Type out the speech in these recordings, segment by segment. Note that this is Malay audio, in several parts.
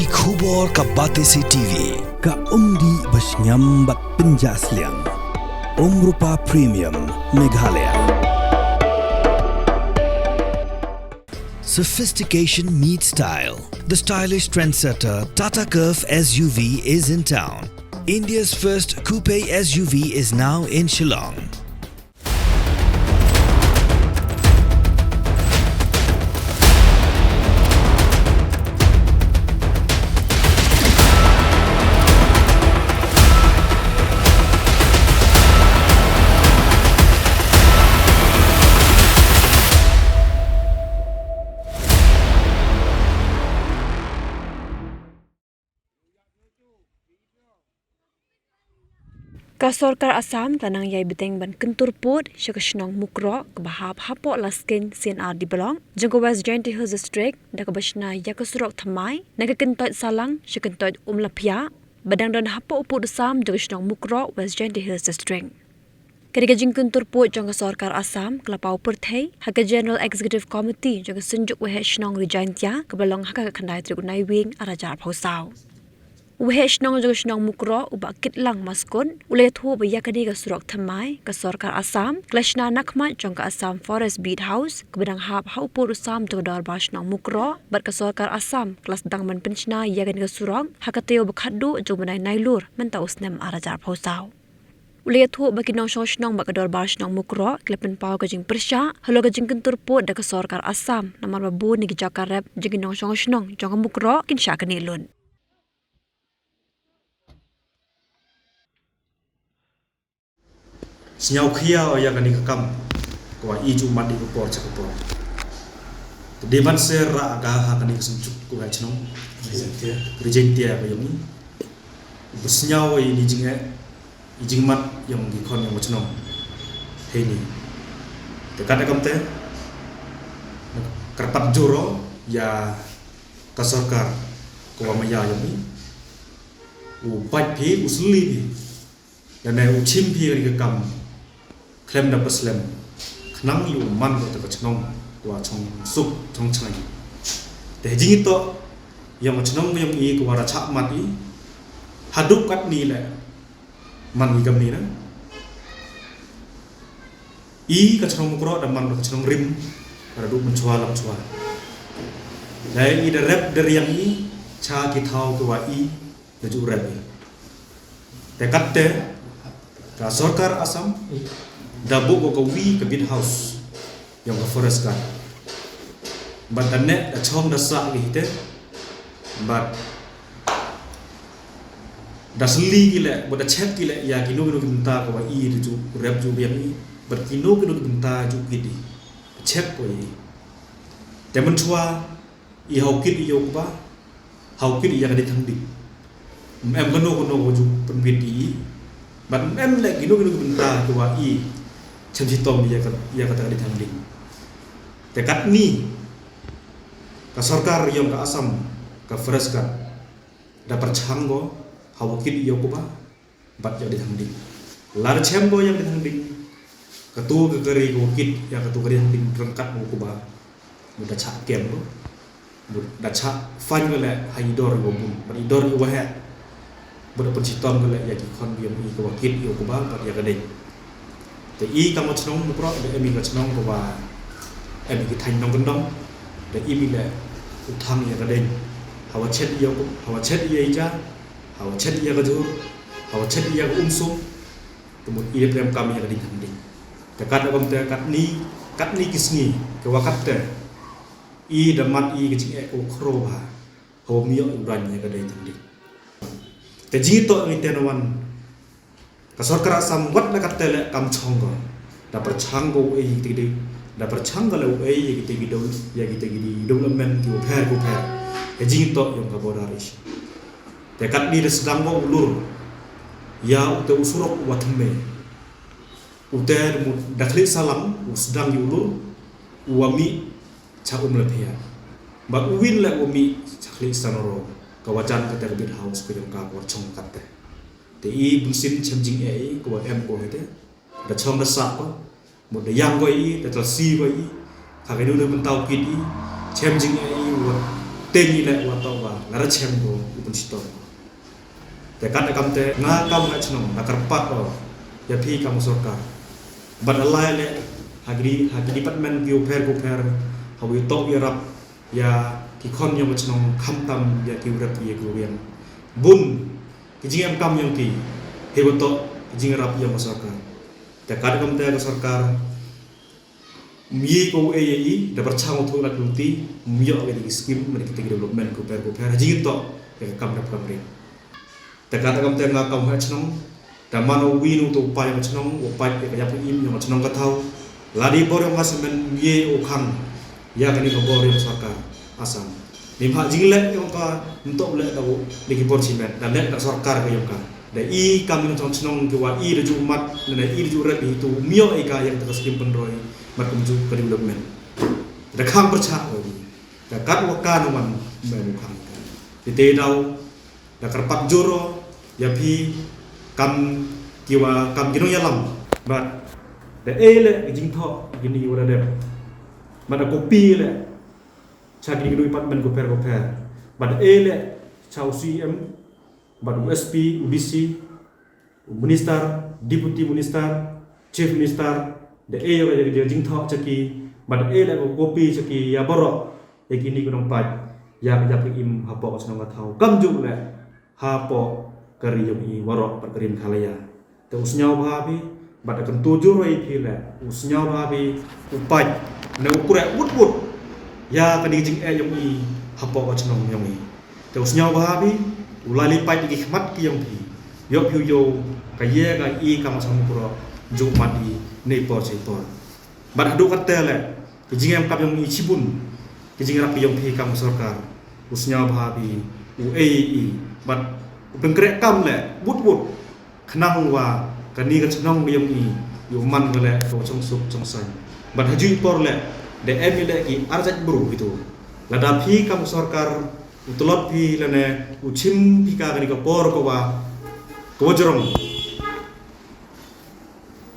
Ki khubor ka Batesi TV. Ka umdi basnyambak penjaslian. Rupa Premium Meghalaya. Sophistication meets style. The stylish trendsetter Tata Curve SUV is in town. India's first coupe SUV is now in Shillong. Kasorkar Assam tanang yai beteng ban kentur put syakashnong mukro kebahap hapok laskin CNR di belong jengko West Jainti Hills District da kabashna yakasurok thamai naga kentot salang syakentot lapia badang dan hapok uput Assam jakashnong mukro West Jainti Hills District. Ketiga jeng kentur put jangka Sorkar Assam kelapau perthai haka General Executive Committee jangka senjuk weheshnong Rijaintia kebalong haka kandai trigunai wing arajar pausau. Weheshnong jakashnong mukro ubak kitlang maskun ulay thu bayakadi ka surok thamai ka Sorkar Assam klashna nakmat jangka Assam Forest Beat House kebedang hap haupur Assam jangka bashnong mukro bat ka Sorkar Assam kelas dangman penchna yagan ka surok hakateo bakhadu jangbanai nailur mentaus nem arajar pausau. Ulay thu bakinong shoshnong bakador bashnong mukro klepen pau ka jing persya halo ka jing kentur put da ka Sorkar Assam namar babu ni jakarep jinginong shoshnong jangka mukro kinsya kanilun. Senyau kia o yang kani kekam kwa iju mandi kupor cakupor. Devan serra aga ha kani kesenjuk kwa chnong. Rejentia ko yomi. Bersenyau ini jingmat yang gikon yang chnong. Heni. Dekat kam te. Kerpat joro ya kasorkar kwa maya yomi. Upat pi usli pi. Dan ai uchim pi kani kekam. Klem da paslem khnang yu man ko ta chnong wa chong sup chong chang te jing to yang chnong yang i ko ra chak mat i haduk kat ni le man gam ni na i ka chnong kro da man ka chnong rim ra du man chwa lam chwa dai i da rep der yang i cha ki thau ko wa i da ju rep te kat te ka Sorkar Assam dabu ko wi ke Beat House yang ke Forest Guard but the net da chom da sa gi te but da sli gi le but da chet gi le ya gi no ginta ko i ju rep ju biang i but gi no ginta ju gi di chet ko i te man chua i hau kit yo ba hau kit ya ga di thang di em ko no ju pen bit i but em le gi no ginta ko i cham si tom ya kata di thang ding te kat ni ka Sorkar yang ka Assam ka Forest Guard da perchanggo hawakit yo ko ba bat ya di thang ding lar chembo yang di thang ding katu ke gari ko kit ya katu gari thang ding rangkat mo ko ba muda cha kem lo muda cha fan ko le haidor go bun bat idor wa ha muda perchitom ko le ya ki khon biam i ko kit yo ko ba bat ya ka ding te i kamu chnong mukro de emi ka chnong ko ba emi ki thain nong gondong de i mi le uthang ya ka den hawa chet ya ko hawa chet ya ja hawa chet ya ka ju hawa chet ya ko umsum tumut i prem kam ya ka din ding te kat abam te kat ni kisni ke wakat te i da mat i ki ching ko khro ba hawa mi yo ran ya ka den ding te ji to ngi tenawan ka Sorkar Assam wat na katele kam chongo da perchanggo e yiti da perchanggo le e yiti gido ya giti gidi development ki upher e jing to yung ka bodarish te kat ni sedang bo ulur ya ute usurok watme ute mu dakhli salam sedang yulur wami cha lephia ba win le wami chakhli sanoro ka wajan ka Beat House ko yung ka ko chong katte te i bunsin chemjing e ko em ko hete da chom da sa ko mo da yang ko i da tal si ko i ka ga nu men taw kit i chemjing e i wo tengi le wa to wa lara chem go upun sitor te kat kam te nga kam na chno na karpat o ya phi kam sarkar ban alai le hagri department go pher hawi to irap ya ki khon yom chno kham tam ya ki urap ye go yen bun ki jingam kam yong ki hewoto jingrap yom sarkar te kat kam te sarkar mi ko AAE da perchang thu la luti myo ga di skim marketing development ko per jing to ya kam rap kam re te kata kam te nga kam ha chnong da mano winu to pa yang chnong o pa ke ya im yang chnong ka thau ladi bor yang semen ye o khang ya kani ko bor yang sarkar asam nim ha jing le yang ka untuk le da di bor simen da le da sarkar ka yang ka da i kam yang chnong ke wa i de ju mat na i de ju rep itu myo e ka yang ta skim pendroi mat kum ju ka development da khang percha o da kat wa ka no man me mu khang ka di te dau da karpat joro ya phi kam kiwa kam gino yalam but the ele jing tho gini wala de mana kopi le chagi gino department ko per but ele chau CM but USP UDC minister deputy minister chief minister the ele jadi jing tho chaki but ele ko kopi chaki ya boro e gini ko nompat ya im hapo snong ka thau kam ju le hapo kari yom i warok perkerin khalaya te usnyau bhabi bata kan tuju roi phile usnyau bhabi upai ne ukure but ya kadi jing e yom i hapo ka chnong yom i te usnyau bhabi ulali pai di khmat ki yom phi yo phu yo ka ye ka i kam sam puro ju mati nei por se por bata do ka tele jing em kap yom i chibun jing rap yom phi kam sarkar usnyau bhabi UAE but bengkrek kam le but khnang wa kani ka chnong yom i yo man le to chong sup chong san bat haju por le de em le ki arjat bru itu lada phi kam sarkar utolot phi lene uchim phi ka kani ka por ko wa ko jorong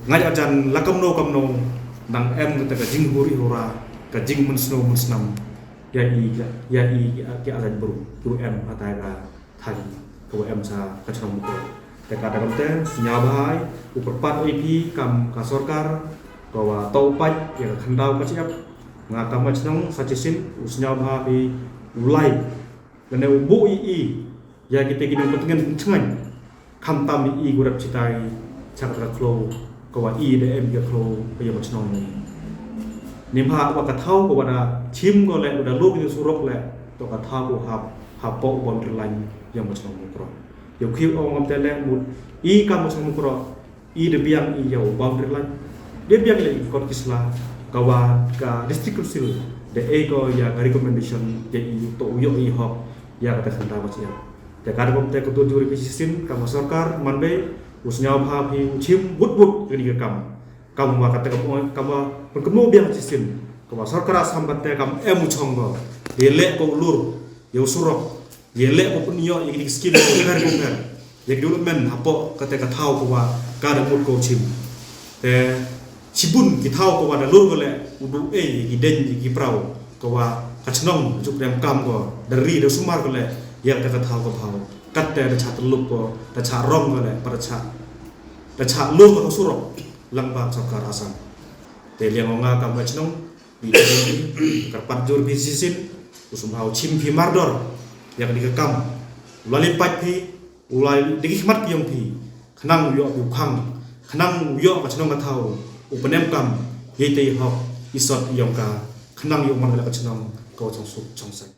ngai ajan lakam no nang em ta ka jing huri hora ka jing musnam ya i ki arjat bru tu em atai ka thai ko em sa ka chong ko te ka dam te nya bhai uperpat IP kam ka sarkar ko wa to pai ya khandau ka chiap nga kam chnong sa chisin usnya bhai ulai ne ubu i ya kite ki no pengen chngan kham tam i gurap chitai chak ka klo ko wa i de em ka klo ko ya chnong ni nimha wa ka thau ko wa da chim ko le da lu ni surok le to ka thau ko ha po bon terlain yang macam mukro yo khiu ong te le mut i kam macam mukro i de biang i yo boundary line de biang le kot kisla kawa ka district council de e ko ya recommendation de i to yo i hok ya kata khanda macam de ka kom te ko to juri pisisin kam sarkar manbe usnya bha phi chim but ni kam wa kata kam wa biang sisin kam sarkar asam kata kam emu chonggo de le ko lur yo surok yele ko punyo yiki skill ko kan yak development hapo kate ka thau ko wa ka da mut ko chim te chibun ki thau ko wa da lur ko le udu e ki den ki prau ko wa ka chnong juk rem kam ko dari da sumar ko le yak ka thau ko thau kat te da chat lup ko da cha rom ko le par cha da cha lu ko surok lang ba sarkar asam te liang nga kam ba chnong bi karpat jur bi sisin usum hau chim phi mardor yang dikekam ulali pat phi ulai dikikmat yong phi khnang yo bu khang khnang yo ka chnong ka thau upanem kam yete hok isot yong ka khnang yo man la ka chnong ko chong sup chong sai